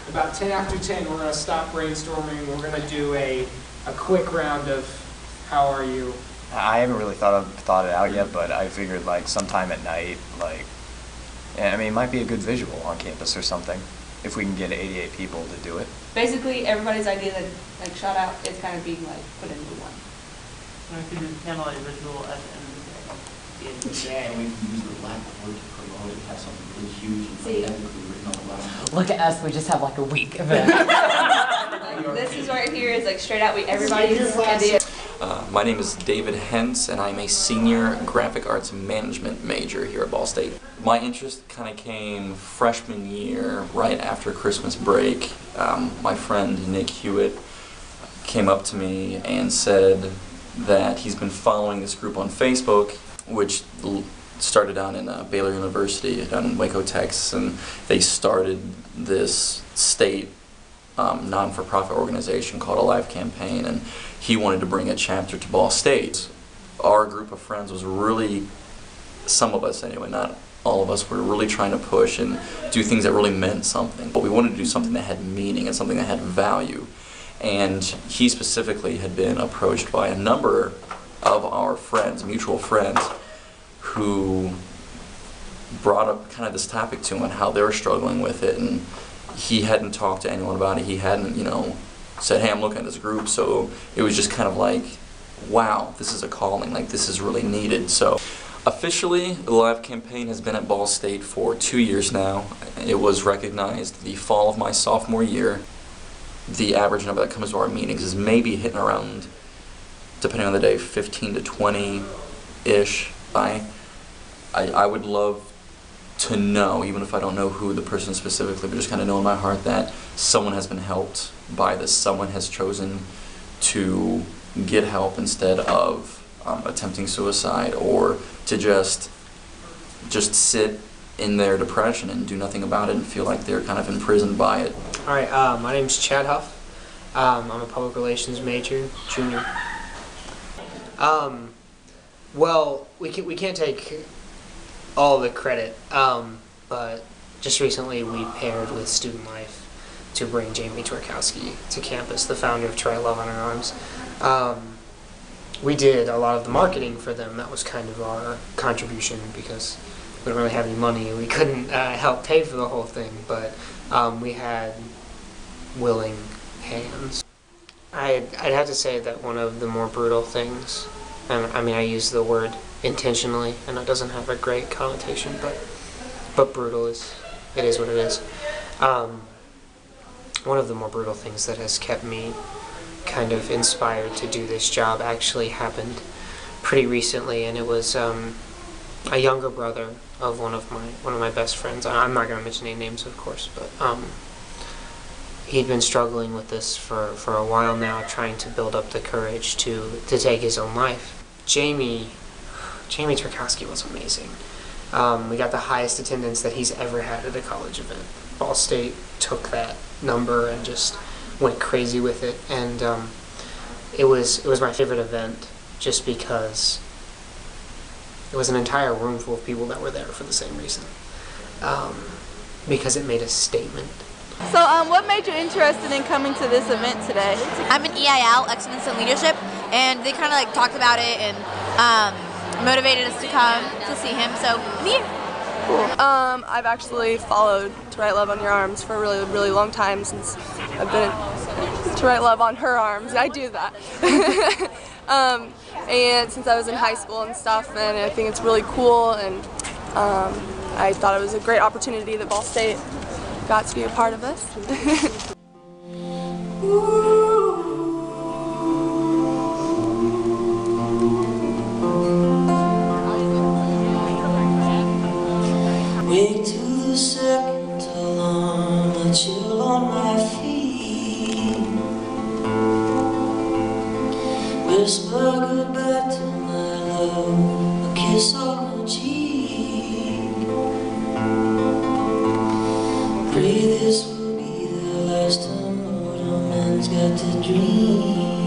about 10 after 10, we're going to stop brainstorming. We're going to do a quick round of how are you. I haven't really thought it out yet, but I figured like sometime at night, like, I mean, it might be a good visual on campus or something if we can get 88 people to do it. Basically, everybody's idea that like shot out is kind of being like put into one. We can just handle a visual at the end of the day. And we can use the blackboard to promote it, have something really huge and phonetically written on the blackboard. Look at us, we just have like a week of it. Like, this is right here is like straight out everybody's idea. My name is David Hentz, and I'm a senior graphic arts management major here at Ball State. My interest kind of came freshman year, right after Christmas break. My friend Nick Hewitt came up to me and said that he's been following this group on Facebook, which started down in Baylor University, down in Waco, Texas, and they started this state non-for-profit organization called Alive Campaign, and he wanted to bring a chapter to Ball State. Our group of friends was really, some of us anyway, not all of us, were really trying to push and do things that really meant something. But we wanted to do something that had meaning and something that had value. And he specifically had been approached by a number of our friends, mutual friends, who brought up kind of this topic to him and how they were struggling with it. And he hadn't talked to anyone about it. He hadn't, said, hey, I'm looking at this group. So it was just kind of like, wow, this is a calling. Like, this is really needed. So officially, the Alive Campaign has been at Ball State for 2 years now. It was recognized the fall of my sophomore year. The average number that comes to our meetings is maybe hitting around, depending on the day, 15 to 20-ish. I would love to know, even if I don't know who the person specifically, but just kind of know in my heart that someone has been helped by this. Someone has chosen to get help instead of attempting suicide, or to just sit in their depression and do nothing about it and feel like they're kind of imprisoned by it. All right, my name's Chad Huff. I'm a public relations major, junior. Well, we can't take all the credit, but just recently we paired with Student Life to bring Jamie Twerkowski to campus, the founder of To Write Love on Our Arms. We did a lot of the marketing for them. That was kind of our contribution because we don't really have any money. We couldn't help pay for the whole thing, but we had willing hands. I'd have to say that one of the more brutal things, and I mean I use the word intentionally, and it doesn't have a great connotation, but brutal is what it is. One of the more brutal things that has kept me kind of inspired to do this job actually happened pretty recently, and it was a younger brother of one of my best friends. I'm not going to mention any names, of course, but he'd been struggling with this for a while now, trying to build up the courage to take his own life. Jamie Twerkowski was amazing. We got the highest attendance that he's ever had at a college event. Ball State took that number and just went crazy with it, and it was my favorite event just because it was an entire room full of people that were there for the same reason, because it made a statement. So what made you interested in coming to this event today? I'm in EIL, Excellence in Leadership, and they kind of like talked about it and motivated us to come to see him, so I'm here. Cool. I've actually followed To Write Love on Your Arms for a really, really long time, since I've been To Write Love on Her Arms. I do that. And since I was in high school and stuff, and I think it's really cool, and I thought it was a great opportunity that Ball State got to be a part of this. Wake to the second alarm, a chill on my feet. Whisper goodbye to my love, a kiss on my cheek. Pray this will be the last time mortal man's got to dream.